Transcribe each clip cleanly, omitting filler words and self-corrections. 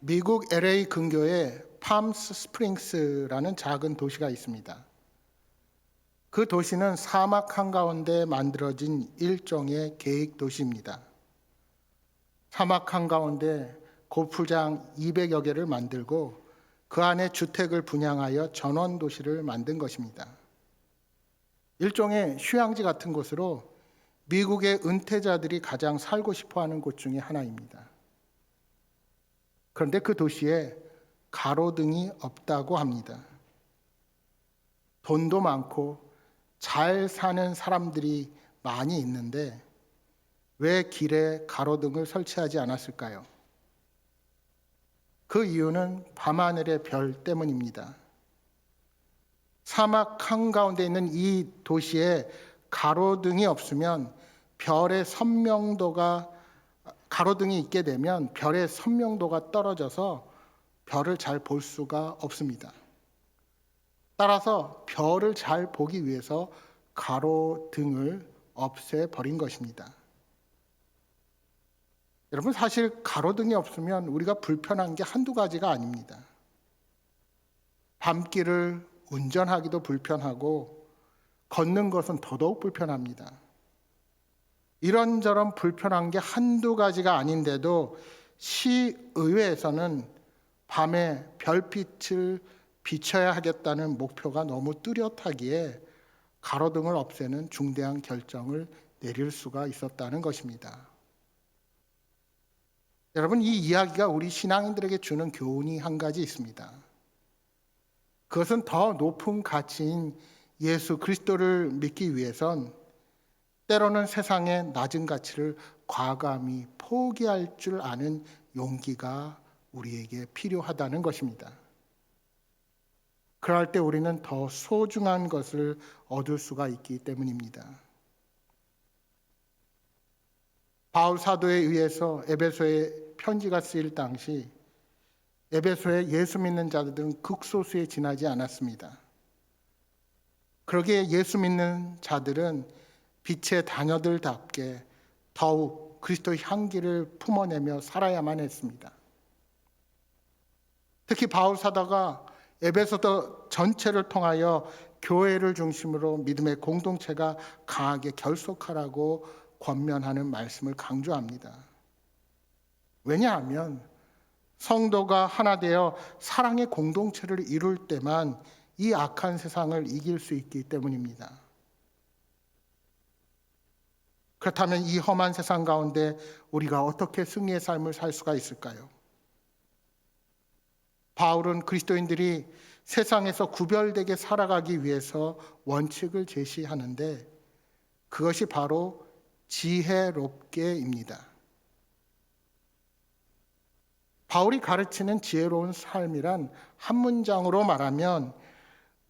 미국 LA 근교에 팜스 스프링스라는 작은 도시가 있습니다. 그 도시는 사막 한가운데 만들어진 일종의 계획 도시입니다. 사막 한가운데 골프장 200여 개를 만들고 그 안에 주택을 분양하여 전원 도시를 만든 것입니다. 일종의 휴양지 같은 곳으로 미국의 은퇴자들이 가장 살고 싶어하는 곳 중에 하나입니다. 그런데 그 도시에 가로등이 없다고 합니다. 돈도 많고 잘 사는 사람들이 많이 있는데 왜 길에 가로등을 설치하지 않았을까요? 그 이유는 밤하늘의 별 때문입니다. 사막 한가운데 있는 이 도시에 가로등이 없으면 별의 선명도가 가로등이 있게 되면 별의 선명도가 떨어져서 별을 잘 볼 수가 없습니다. 따라서 별을 잘 보기 위해서 가로등을 없애버린 것입니다. 여러분, 사실 가로등이 없으면 우리가 불편한 게 한두 가지가 아닙니다. 밤길을 운전하기도 불편하고 걷는 것은 더더욱 불편합니다. 이런저런 불편한 게 한두 가지가 아닌데도 시의회에서는 밤에 별빛을 비춰야 하겠다는 목표가 너무 뚜렷하기에 가로등을 없애는 중대한 결정을 내릴 수가 있었다는 것입니다. 여러분, 이 이야기가 우리 신앙인들에게 주는 교훈이 한 가지 있습니다. 그것은 더 높은 가치인 예수 그리스도를 믿기 위해선 때로는 세상의 낮은 가치를 과감히 포기할 줄 아는 용기가 우리에게 필요하다는 것입니다. 그럴 때 우리는 더 소중한 것을 얻을 수가 있기 때문입니다. 바울 사도에 의해서 에베소에 편지가 쓰일 당시 에베소에 예수 믿는 자들은 극소수에 지나지 않았습니다. 그러기에 예수 믿는 자들은 빛의 자녀들답게 더욱 그리스도의 향기를 품어내며 살아야만 했습니다. 특히 바울 사도가 에베소 전체를 통하여 교회를 중심으로 믿음의 공동체가 강하게 결속하라고 권면하는 말씀을 강조합니다. 왜냐하면 성도가 하나 되어 사랑의 공동체를 이룰 때만 이 악한 세상을 이길 수 있기 때문입니다. 그렇다면 이 험한 세상 가운데 우리가 어떻게 승리의 삶을 살 수가 있을까요? 바울은 그리스도인들이 세상에서 구별되게 살아가기 위해서 원칙을 제시하는데 그것이 바로 지혜롭게입니다. 바울이 가르치는 지혜로운 삶이란 한 문장으로 말하면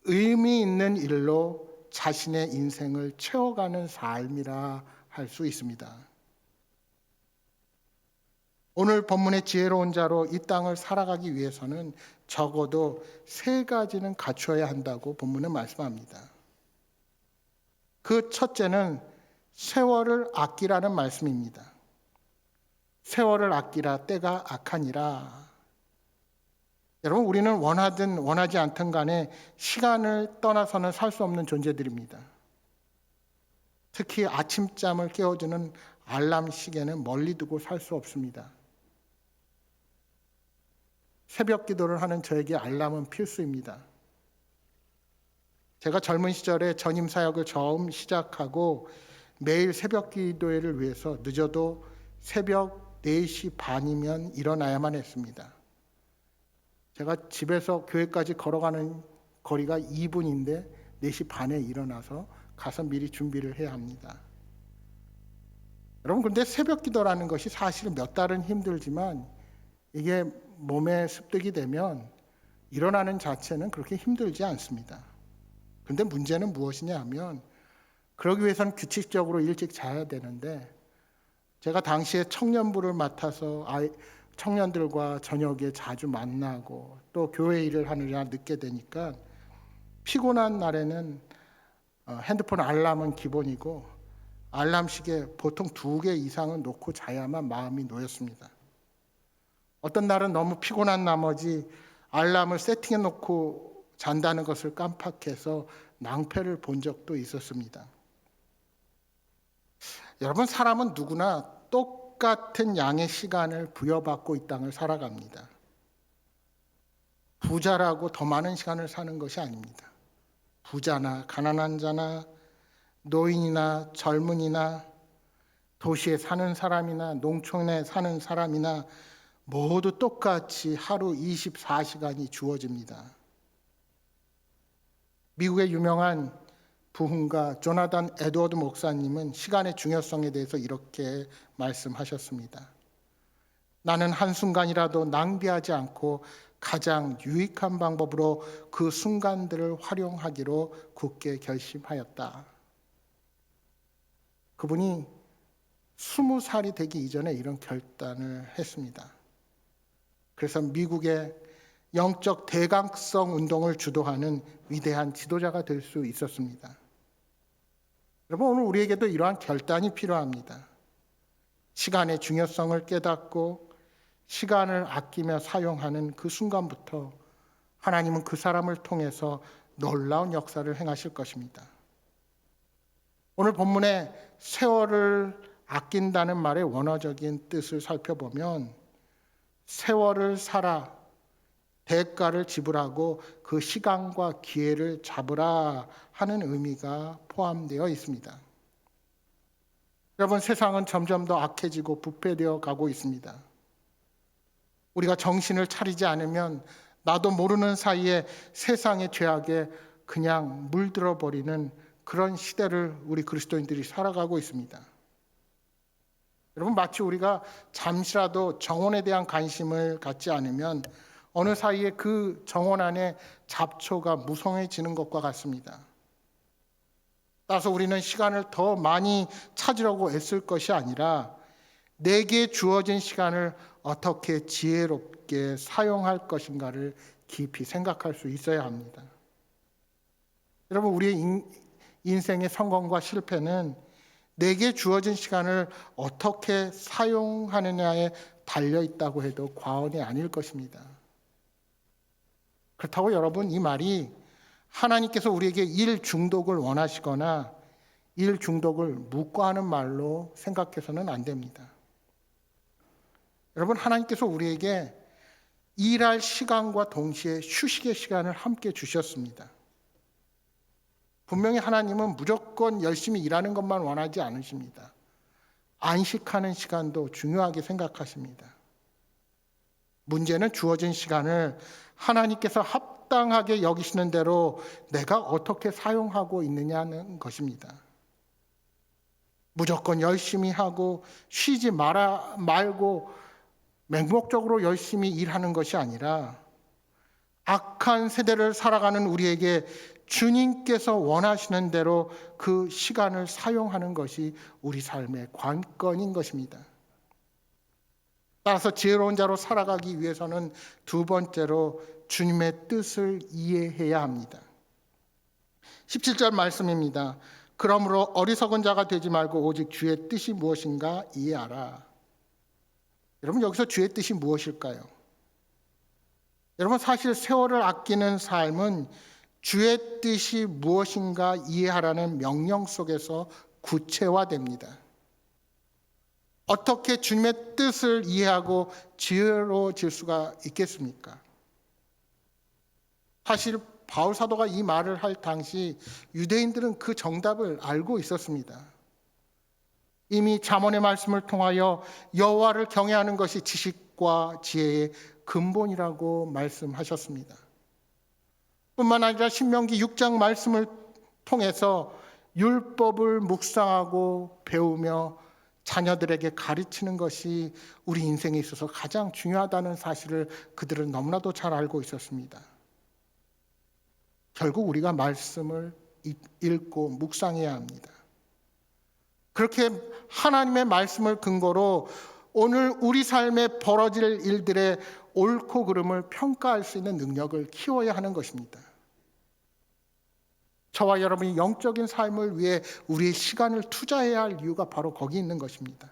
의미 있는 일로 자신의 인생을 채워가는 삶이라 할 수 있습니다. 오늘 본문의 지혜로운 자로 이 땅을 살아가기 위해서는 적어도 3가지는 갖추어야 한다고 본문은 말씀합니다. 그 첫째는 세월을 아끼라는 말씀입니다. 세월을 아끼라 때가 악하니라. 여러분, 우리는 원하든 원하지 않든 간에 시간을 떠나서는 살 수 없는 존재들입니다. 특히 아침잠을 깨워주는 알람 시계는 멀리 두고 살 수 없습니다. 새벽 기도를 하는 저에게 알람은 필수입니다. 제가 젊은 시절에 전임 사역을 처음 시작하고 매일 새벽 기도회를 위해서 늦어도 새벽 4시 반이면 일어나야만 했습니다. 제가 집에서 교회까지 걸어가는 거리가 2분인데 4시 반에 일어나서 가서 미리 준비를 해야 합니다. 여러분, 그런데 새벽 기도라는 것이 사실 몇 달은 힘들지만 이게 몸에 습득이 되면 일어나는 자체는 그렇게 힘들지 않습니다. 그런데 문제는 무엇이냐 하면 그러기 위해서는 규칙적으로 일찍 자야 되는데 제가 당시에 청년부를 맡아서 청년들과 저녁에 자주 만나고 또 교회 일을 하느라 늦게 되니까 피곤한 날에는 핸드폰 알람은 기본이고 알람 시계 보통 2개 이상은 놓고 자야만 마음이 놓였습니다. 어떤 날은 너무 피곤한 나머지 알람을 세팅해 놓고 잔다는 것을 깜빡해서 낭패를 본 적도 있었습니다. 여러분, 사람은 누구나 똑같은 양의 시간을 부여받고 이 땅을 살아갑니다. 부자라고 더 많은 시간을 사는 것이 아닙니다. 부자나 가난한 자나 노인이나 젊은이나 도시에 사는 사람이나 농촌에 사는 사람이나 모두 똑같이 하루 24시간이 주어집니다. 미국의 유명한 부흥가 조나단 에드워드 목사님은 시간의 중요성에 대해서 이렇게 말씀하셨습니다. 나는 한순간이라도 낭비하지 않고 가장 유익한 방법으로 그 순간들을 활용하기로 굳게 결심하였다. 그분이 20살이 되기 이전에 이런 결단을 했습니다. 그래서 미국의 영적 대각성 운동을 주도하는 위대한 지도자가 될 수 있었습니다. 여러분, 오늘 우리에게도 이러한 결단이 필요합니다. 시간의 중요성을 깨닫고 시간을 아끼며 사용하는 그 순간부터 하나님은 그 사람을 통해서 놀라운 역사를 행하실 것입니다. 오늘 본문에 세월을 아낀다는 말의 원어적인 뜻을 살펴보면 세월을 살아 대가를 지불하고 그 시간과 기회를 잡으라 하는 의미가 포함되어 있습니다. 여러분, 세상은 점점 더 악해지고 부패되어 가고 있습니다. 우리가 정신을 차리지 않으면 나도 모르는 사이에 세상의 죄악에 그냥 물들어 버리는 그런 시대를 우리 그리스도인들이 살아가고 있습니다. 여러분, 마치 우리가 잠시라도 정원에 대한 관심을 갖지 않으면 어느 사이에 그 정원 안에 잡초가 무성해지는 것과 같습니다. 따라서 우리는 시간을 더 많이 찾으려고 애쓸 것이 아니라 내게 주어진 시간을 어떻게 지혜롭게 사용할 것인가를 깊이 생각할 수 있어야 합니다. 여러분, 우리의 인생의 성공과 실패는 내게 주어진 시간을 어떻게 사용하느냐에 달려 있다고 해도 과언이 아닐 것입니다. 그렇다고 여러분, 이 말이 하나님께서 우리에게 일 중독을 원하시거나 일 중독을 묵과하는 말로 생각해서는 안 됩니다. 여러분, 하나님께서 우리에게 일할 시간과 동시에 휴식의 시간을 함께 주셨습니다. 분명히 하나님은 무조건 열심히 일하는 것만 원하지 않으십니다. 안식하는 시간도 중요하게 생각하십니다. 문제는 주어진 시간을 하나님께서 합당하게 여기시는 대로 내가 어떻게 사용하고 있느냐는 것입니다. 무조건 열심히 하고 쉬지 말고 맹목적으로 열심히 일하는 것이 아니라 악한 세대를 살아가는 우리에게 주님께서 원하시는 대로 그 시간을 사용하는 것이 우리 삶의 관건인 것입니다. 따라서 지혜로운 자로 살아가기 위해서는 두 번째로 주님의 뜻을 이해해야 합니다. 17절 말씀입니다. 그러므로 어리석은 자가 되지 말고 오직 주의 뜻이 무엇인가 이해하라. 여러분, 여기서 주의 뜻이 무엇일까요? 여러분, 사실 세월을 아끼는 삶은 주의 뜻이 무엇인가 이해하라는 명령 속에서 구체화됩니다. 어떻게 주님의 뜻을 이해하고 지혜로워질 수가 있겠습니까? 사실 바울 사도가 이 말을 할 당시 유대인들은 그 정답을 알고 있었습니다. 이미 잠언의 말씀을 통하여 여호와를 경외하는 것이 지식과 지혜의 근본이라고 말씀하셨습니다. 뿐만 아니라 신명기 6장 말씀을 통해서 율법을 묵상하고 배우며 자녀들에게 가르치는 것이 우리 인생에 있어서 가장 중요하다는 사실을 그들은 너무나도 잘 알고 있었습니다. 결국 우리가 말씀을 읽고 묵상해야 합니다. 그렇게 하나님의 말씀을 근거로 오늘 우리 삶에 벌어질 일들의 옳고 그름을 평가할 수 있는 능력을 키워야 하는 것입니다. 저와 여러분이 영적인 삶을 위해 우리의 시간을 투자해야 할 이유가 바로 거기 있는 것입니다.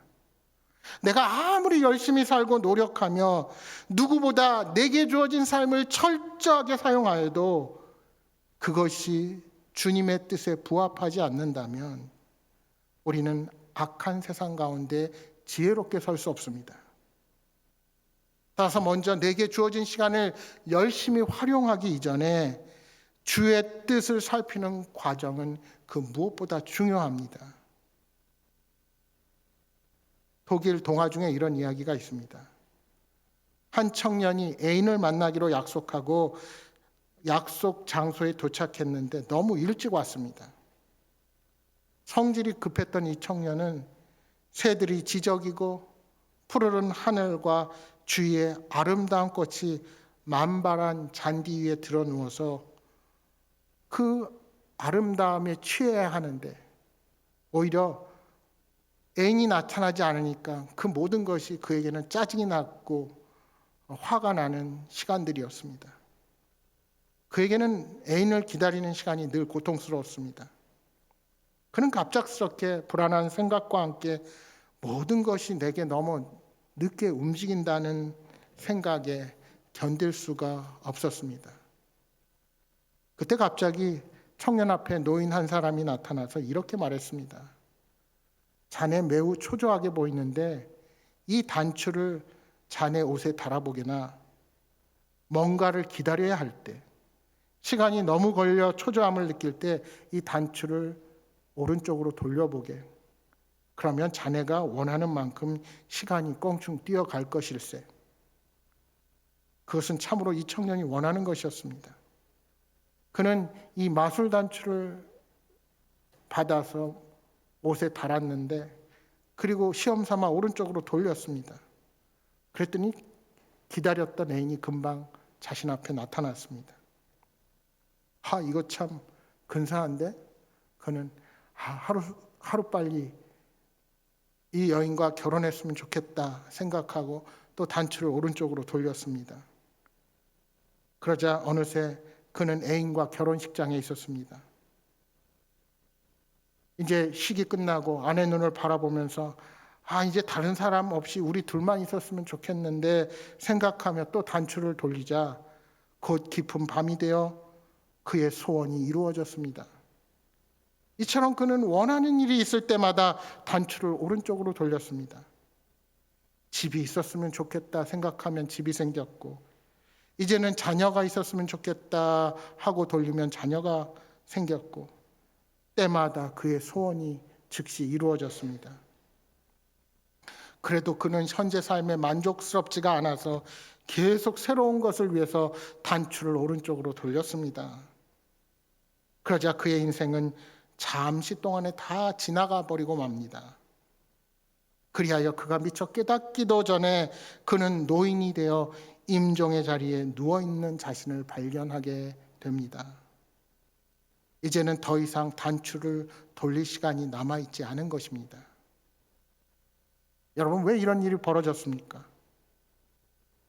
내가 아무리 열심히 살고 노력하며 누구보다 내게 주어진 삶을 철저하게 사용하여도 그것이 주님의 뜻에 부합하지 않는다면 우리는 악한 세상 가운데 지혜롭게 설 수 없습니다. 따라서 먼저 내게 주어진 시간을 열심히 활용하기 이전에 주의 뜻을 살피는 과정은 그 무엇보다 중요합니다. 독일 동화 중에 이런 이야기가 있습니다. 한 청년이 애인을 만나기로 약속하고 약속 장소에 도착했는데 너무 일찍 왔습니다. 성질이 급했던 이 청년은 새들이 지저귀고 푸르른 하늘과 주위에 아름다운 꽃이 만발한 잔디 위에 들어 누워서 그 아름다움에 취해야 하는데 오히려 애인이 나타나지 않으니까 그 모든 것이 그에게는 짜증이 났고 화가 나는 시간들이었습니다. 그에게는 애인을 기다리는 시간이 늘 고통스러웠습니다. 그는 갑작스럽게 불안한 생각과 함께 모든 것이 내게 너무 늦게 움직인다는 생각에 견딜 수가 없었습니다. 그때 갑자기 청년 앞에 노인 한 사람이 나타나서 이렇게 말했습니다. 자네 매우 초조하게 보이는데 이 단추를 자네 옷에 달아보게나 뭔가를 기다려야 할 때, 시간이 너무 걸려 초조함을 느낄 때 이 단추를 오른쪽으로 돌려보게. 그러면 자네가 원하는 만큼 시간이 껑충 뛰어갈 것일세. 그것은 참으로 이 청년이 원하는 것이었습니다. 그는 이 마술 단추를 받아서 옷에 달았는데 그리고 시험 삼아 오른쪽으로 돌렸습니다. 그랬더니 기다렸던 애인이 금방 자신 앞에 나타났습니다. 이거 참 근사한데? 그는 하루빨리 이 여인과 결혼했으면 좋겠다 생각하고 또 단추를 오른쪽으로 돌렸습니다. 그러자 어느새 그는 애인과 결혼식장에 있었습니다. 이제 식이 끝나고 아내 눈을 바라보면서 이제 다른 사람 없이 우리 둘만 있었으면 좋겠는데 생각하며 또 단추를 돌리자 곧 깊은 밤이 되어 그의 소원이 이루어졌습니다. 이처럼 그는 원하는 일이 있을 때마다 단추를 오른쪽으로 돌렸습니다. 집이 있었으면 좋겠다 생각하면 집이 생겼고 이제는 자녀가 있었으면 좋겠다 하고 돌리면 자녀가 생겼고 때마다 그의 소원이 즉시 이루어졌습니다. 그래도 그는 현재 삶에 만족스럽지가 않아서 계속 새로운 것을 위해서 단추를 오른쪽으로 돌렸습니다. 그러자 그의 인생은 잠시 동안에 다 지나가 버리고 맙니다. 그리하여 그가 미처 깨닫기도 전에 그는 노인이 되어 임종의 자리에 누워있는 자신을 발견하게 됩니다. 이제는 더 이상 단추를 돌릴 시간이 남아있지 않은 것입니다. 여러분, 왜 이런 일이 벌어졌습니까?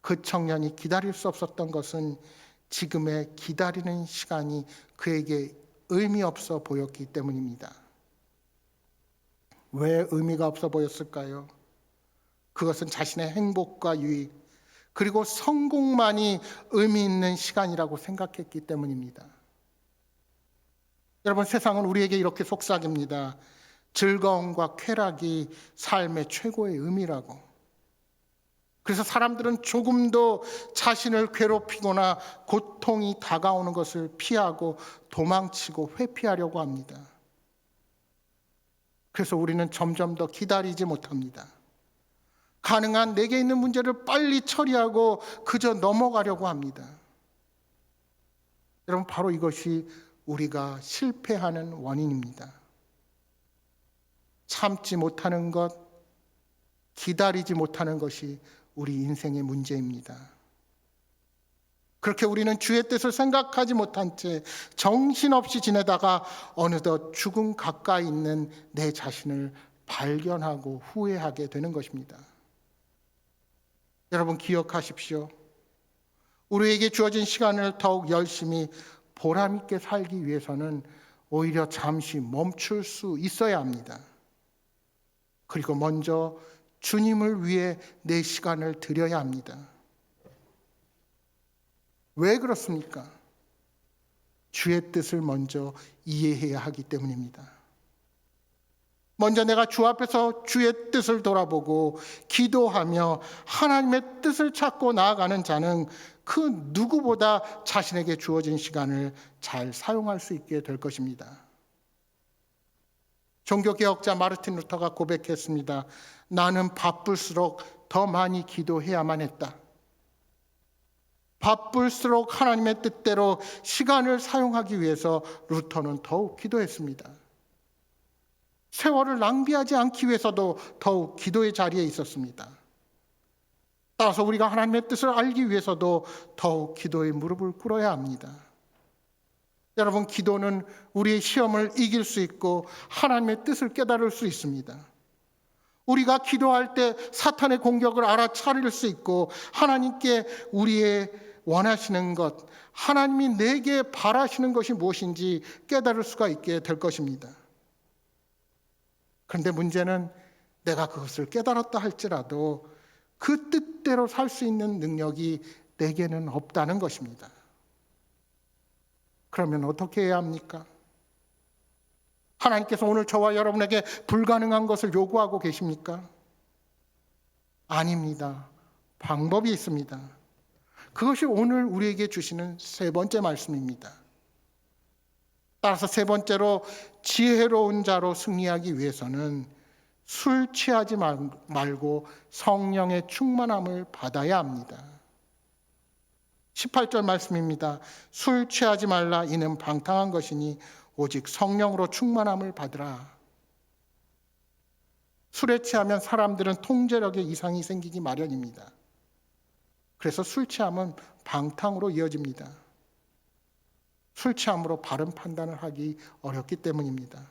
그 청년이 기다릴 수 없었던 것은 지금의 기다리는 시간이 그에게 의미 없어 보였기 때문입니다. 왜 의미가 없어 보였을까요? 그것은 자신의 행복과 유익, 그리고 성공만이 의미 있는 시간이라고 생각했기 때문입니다. 여러분, 세상은 우리에게 이렇게 속삭입니다. 즐거움과 쾌락이 삶의 최고의 의미라고. 그래서 사람들은 조금도 자신을 괴롭히거나 고통이 다가오는 것을 피하고 도망치고 회피하려고 합니다. 그래서 우리는 점점 더 기다리지 못합니다. 가능한 내게 있는 문제를 빨리 처리하고 그저 넘어가려고 합니다. 여러분, 바로 이것이 우리가 실패하는 원인입니다. 참지 못하는 것, 기다리지 못하는 것이 우리 인생의 문제입니다. 그렇게 우리는 주의 뜻을 생각하지 못한 채 정신없이 지내다가 어느덧 죽음 가까이 있는 내 자신을 발견하고 후회하게 되는 것입니다. 여러분, 기억하십시오. 우리에게 주어진 시간을 더욱 열심히 보람 있게 살기 위해서는 오히려 잠시 멈출 수 있어야 합니다. 그리고 먼저 주님을 위해 내 시간을 드려야 합니다. 왜 그렇습니까? 주의 뜻을 먼저 이해해야 하기 때문입니다. 먼저 내가 주 앞에서 주의 뜻을 돌아보고 기도하며 하나님의 뜻을 찾고 나아가는 자는 그 누구보다 자신에게 주어진 시간을 잘 사용할 수 있게 될 것입니다. 종교개혁자 마르틴 루터가 고백했습니다. 나는 바쁠수록 더 많이 기도해야만 했다. 바쁠수록 하나님의 뜻대로 시간을 사용하기 위해서 루터는 더욱 기도했습니다. 세월을 낭비하지 않기 위해서도 더욱 기도의 자리에 있었습니다. 따라서 우리가 하나님의 뜻을 알기 위해서도 더욱 기도의 무릎을 꿇어야 합니다. 여러분, 기도는 우리의 시험을 이길 수 있고 하나님의 뜻을 깨달을 수 있습니다. 우리가 기도할 때 사탄의 공격을 알아차릴 수 있고 하나님께 우리의 원하시는 것, 하나님이 내게 바라시는 것이 무엇인지 깨달을 수가 있게 될 것입니다. 그런데 문제는 내가 그것을 깨달았다 할지라도 그 뜻대로 살 수 있는 능력이 내게는 없다는 것입니다. 그러면 어떻게 해야 합니까? 하나님께서 오늘 저와 여러분에게 불가능한 것을 요구하고 계십니까? 아닙니다. 방법이 있습니다. 그것이 오늘 우리에게 주시는 세 번째 말씀입니다. 따라서 세 번째로 지혜로운 자로 승리하기 위해서는 술 취하지 말고 성령의 충만함을 받아야 합니다. 18절 말씀입니다. 술 취하지 말라 이는 방탕한 것이니 오직 성령으로 충만함을 받으라. 술에 취하면 사람들은 통제력에 이상이 생기기 마련입니다. 그래서 술 취함은 방탕으로 이어집니다. 술 취함으로 바른 판단을 하기 어렵기 때문입니다.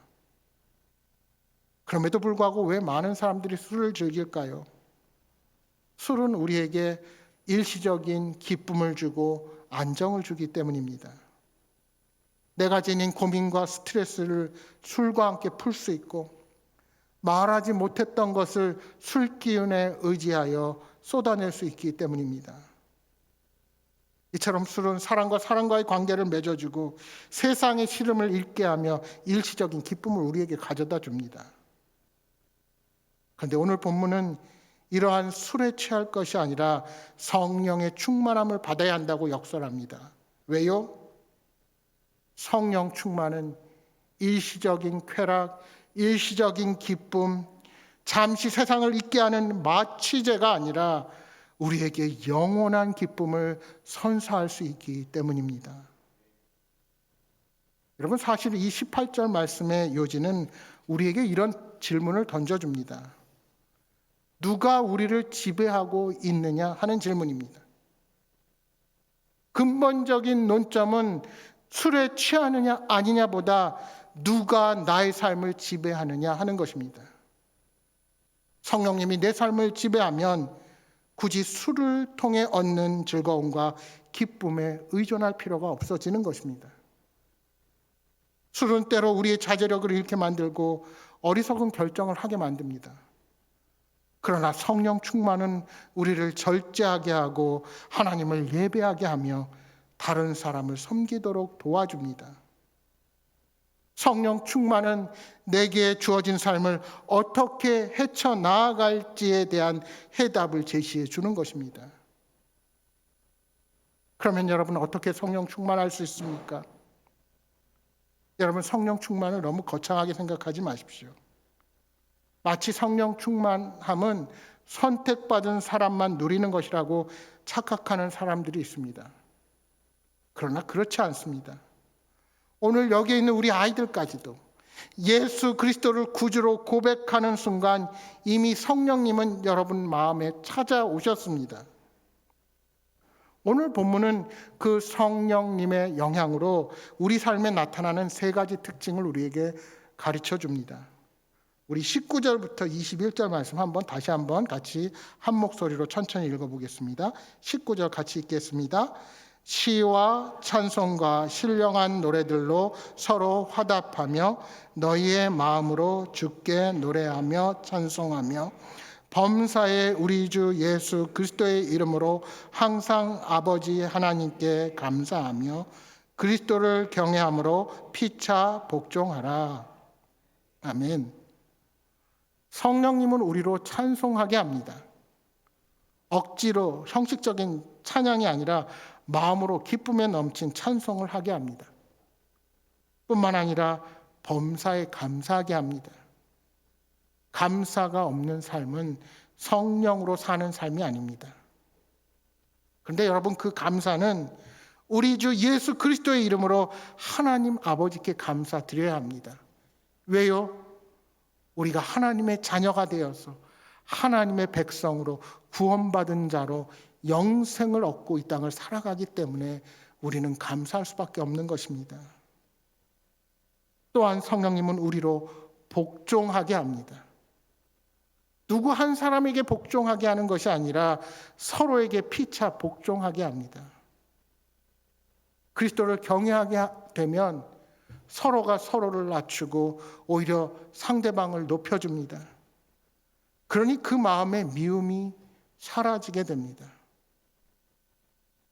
그럼에도 불구하고 왜 많은 사람들이 술을 즐길까요? 술은 우리에게 일시적인 기쁨을 주고 안정을 주기 때문입니다. 내가 지닌 고민과 스트레스를 술과 함께 풀 수 있고 말하지 못했던 것을 술 기운에 의지하여 쏟아낼 수 있기 때문입니다. 이처럼 술은 사람과 사람과의 관계를 맺어주고 세상의 시름을 잃게 하며 일시적인 기쁨을 우리에게 가져다 줍니다. 그런데 오늘 본문은 이러한 술에 취할 것이 아니라 성령의 충만함을 받아야 한다고 역설합니다. 왜요? 성령 충만은 일시적인 쾌락, 일시적인 기쁨, 잠시 세상을 잊게 하는 마취제가 아니라 우리에게 영원한 기쁨을 선사할 수 있기 때문입니다. 여러분, 사실 이 18절 말씀의 요지는 우리에게 이런 질문을 던져줍니다. 누가 우리를 지배하고 있느냐 하는 질문입니다. 근본적인 논점은 술에 취하느냐 아니냐보다 누가 나의 삶을 지배하느냐 하는 것입니다. 성령님이 내 삶을 지배하면 굳이 술을 통해 얻는 즐거움과 기쁨에 의존할 필요가 없어지는 것입니다. 술은 때로 우리의 자제력을 잃게 만들고 어리석은 결정을 하게 만듭니다. 그러나 성령 충만은 우리를 절제하게 하고 하나님을 예배하게 하며 다른 사람을 섬기도록 도와줍니다. 성령 충만은 내게 주어진 삶을 어떻게 헤쳐나아갈지에 대한 해답을 제시해 주는 것입니다. 그러면 여러분, 어떻게 성령 충만할 수 있습니까? 여러분, 성령 충만을 너무 거창하게 생각하지 마십시오. 마치 성령 충만함은 선택받은 사람만 누리는 것이라고 착각하는 사람들이 있습니다. 그러나 그렇지 않습니다. 오늘 여기 있는 우리 아이들까지도 예수 그리스도를 구주로 고백하는 순간 이미 성령님은 여러분 마음에 찾아오셨습니다. 오늘 본문은 그 성령님의 영향으로 우리 삶에 나타나는 세 가지 특징을 우리에게 가르쳐 줍니다. 우리 19절부터 21절 말씀 다시 한번 같이 한 목소리로 천천히 읽어보겠습니다. 19절 같이 읽겠습니다. 시와 찬송과 신령한 노래들로 서로 화답하며 너희의 마음으로 주께 노래하며 찬송하며 범사의 우리 주 예수 그리스도의 이름으로 항상 아버지 하나님께 감사하며 그리스도를 경외함으로 피차 복종하라. 아멘. 성령님은 우리로 찬송하게 합니다. 억지로 형식적인 찬양이 아니라 마음으로 기쁨에 넘친 찬송을 하게 합니다. 뿐만 아니라 범사에 감사하게 합니다. 감사가 없는 삶은 성령으로 사는 삶이 아닙니다. 그런데 여러분, 그 감사는 우리 주 예수 그리스도의 이름으로 하나님 아버지께 감사드려야 합니다. 왜요? 우리가 하나님의 자녀가 되어서 하나님의 백성으로 구원받은 자로 영생을 얻고 이 땅을 살아가기 때문에 우리는 감사할 수밖에 없는 것입니다. 또한 성령님은 우리로 복종하게 합니다. 누구 한 사람에게 복종하게 하는 것이 아니라 서로에게 피차 복종하게 합니다. 그리스도를 경외하게 되면 서로가 서로를 낮추고 오히려 상대방을 높여줍니다. 그러니 그 마음의 미움이 사라지게 됩니다.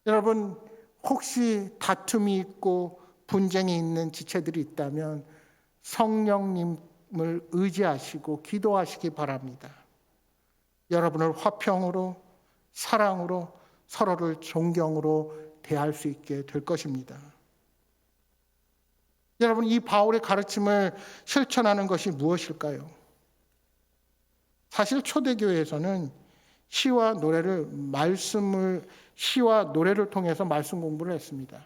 여러분, 혹시 다툼이 있고 분쟁이 있는 지체들이 있다면 성령님을 의지하시고 기도하시기 바랍니다. 여러분을 화평으로, 사랑으로, 서로를 존경으로 대할 수 있게 될 것입니다. 여러분, 이 바울의 가르침을 실천하는 것이 무엇일까요? 사실 초대교회에서는 시와 노래를 통해서 말씀 공부를 했습니다.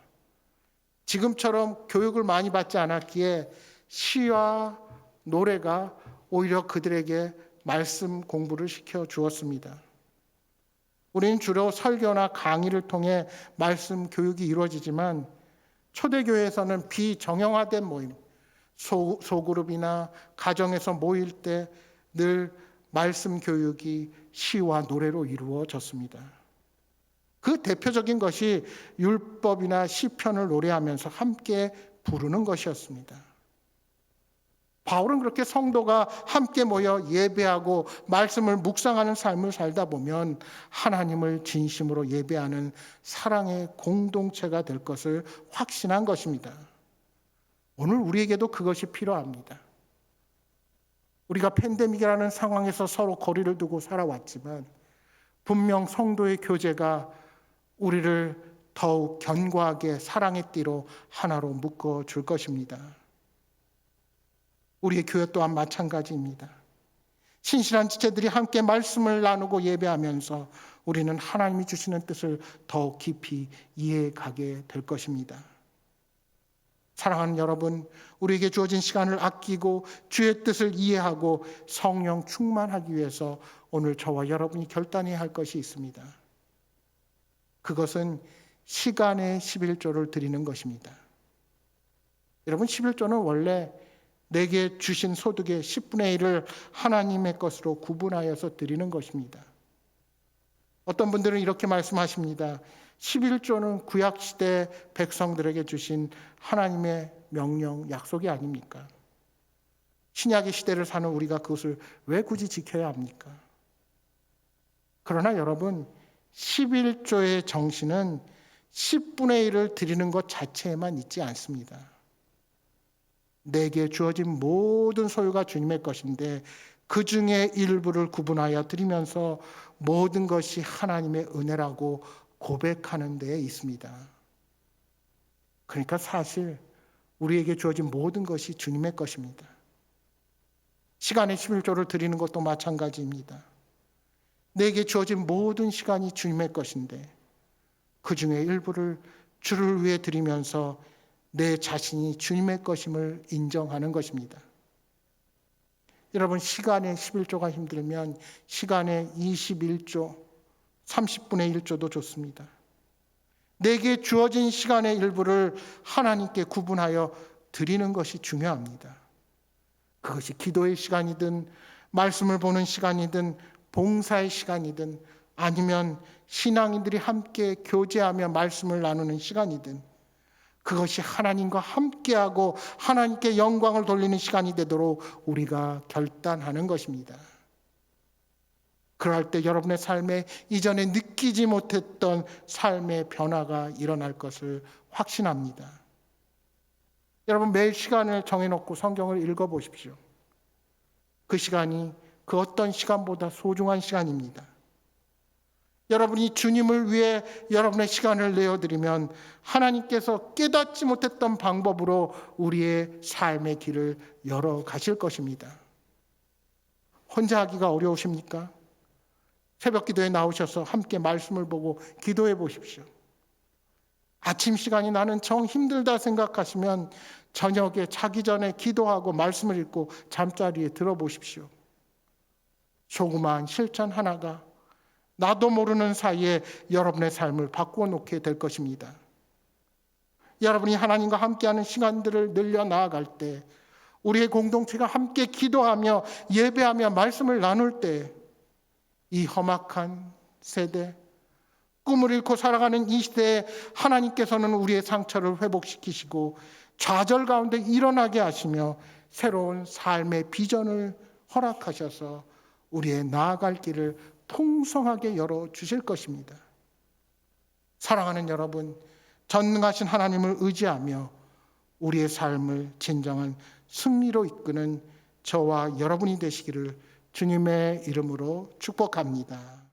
지금처럼 교육을 많이 받지 않았기에 시와 노래가 오히려 그들에게 말씀 공부를 시켜 주었습니다. 우리는 주로 설교나 강의를 통해 말씀 교육이 이루어지지만 초대교회에서는 비정형화된 모임, 소그룹이나 가정에서 모일 때 늘 말씀 교육이 시와 노래로 이루어졌습니다. 그 대표적인 것이 율법이나 시편을 노래하면서 함께 부르는 것이었습니다. 바울은 그렇게 성도가 함께 모여 예배하고 말씀을 묵상하는 삶을 살다 보면 하나님을 진심으로 예배하는 사랑의 공동체가 될 것을 확신한 것입니다. 오늘 우리에게도 그것이 필요합니다. 우리가 팬데믹이라는 상황에서 서로 거리를 두고 살아왔지만 분명 성도의 교제가 우리를 더욱 견고하게 사랑의 띠로 하나로 묶어줄 것입니다. 우리의 교회 또한 마찬가지입니다. 신실한 지체들이 함께 말씀을 나누고 예배하면서 우리는 하나님이 주시는 뜻을 더욱 깊이 이해가게 될 것입니다. 사랑하는 여러분, 우리에게 주어진 시간을 아끼고 주의 뜻을 이해하고 성령 충만하기 위해서 오늘 저와 여러분이 결단해야 할 것이 있습니다. 그것은 시간의 11조를 드리는 것입니다. 여러분, 11조는 원래 내게 주신 소득의 10분의 1을 하나님의 것으로 구분하여서 드리는 것입니다. 어떤 분들은 이렇게 말씀하십니다. 11조는 구약시대 백성들에게 주신 하나님의 명령, 약속이 아닙니까? 신약의 시대를 사는 우리가 그것을 왜 굳이 지켜야 합니까? 그러나 여러분, 11조의 정신은 10분의 1을 드리는 것 자체에만 있지 않습니다. 내게 주어진 모든 소유가 주님의 것인데 그 중에 일부를 구분하여 드리면서 모든 것이 하나님의 은혜라고 고백하는 데에 있습니다. 그러니까 사실 우리에게 주어진 모든 것이 주님의 것입니다. 시간의 11조를 드리는 것도 마찬가지입니다. 내게 주어진 모든 시간이 주님의 것인데 그 중에 일부를 주를 위해 드리면서 내 자신이 주님의 것임을 인정하는 것입니다. 여러분, 시간의 11조가 힘들면 시간의 21조, 30분의 1조도 좋습니다. 내게 주어진 시간의 일부를 하나님께 구분하여 드리는 것이 중요합니다. 그것이 기도의 시간이든 말씀을 보는 시간이든 봉사의 시간이든 아니면 신앙인들이 함께 교제하며 말씀을 나누는 시간이든 그것이 하나님과 함께하고 하나님께 영광을 돌리는 시간이 되도록 우리가 결단하는 것입니다. 그럴 때 여러분의 삶에 이전에 느끼지 못했던 삶의 변화가 일어날 것을 확신합니다. 여러분, 매일 시간을 정해놓고 성경을 읽어보십시오. 그 시간이 그 어떤 시간보다 소중한 시간입니다. 여러분이 주님을 위해 여러분의 시간을 내어드리면 하나님께서 깨닫지 못했던 방법으로 우리의 삶의 길을 열어 가실 것입니다. 혼자 하기가 어려우십니까? 새벽 기도에 나오셔서 함께 말씀을 보고 기도해 보십시오. 아침 시간이 나는 정 힘들다 생각하시면 저녁에 자기 전에 기도하고 말씀을 읽고 잠자리에 들어보십시오. 조그마한 실천 하나가 나도 모르는 사이에 여러분의 삶을 바꾸어 놓게 될 것입니다. 여러분이 하나님과 함께하는 시간들을 늘려 나아갈 때, 우리의 공동체가 함께 기도하며 예배하며 말씀을 나눌 때, 이 험악한 세대, 꿈을 잃고 살아가는 이 시대에 하나님께서는 우리의 상처를 회복시키시고 좌절 가운데 일어나게 하시며 새로운 삶의 비전을 허락하셔서 우리의 나아갈 길을 풍성하게 열어주실 것입니다. 사랑하는 여러분, 전능하신 하나님을 의지하며 우리의 삶을 진정한 승리로 이끄는 저와 여러분이 되시기를 주님의 이름으로 축복합니다.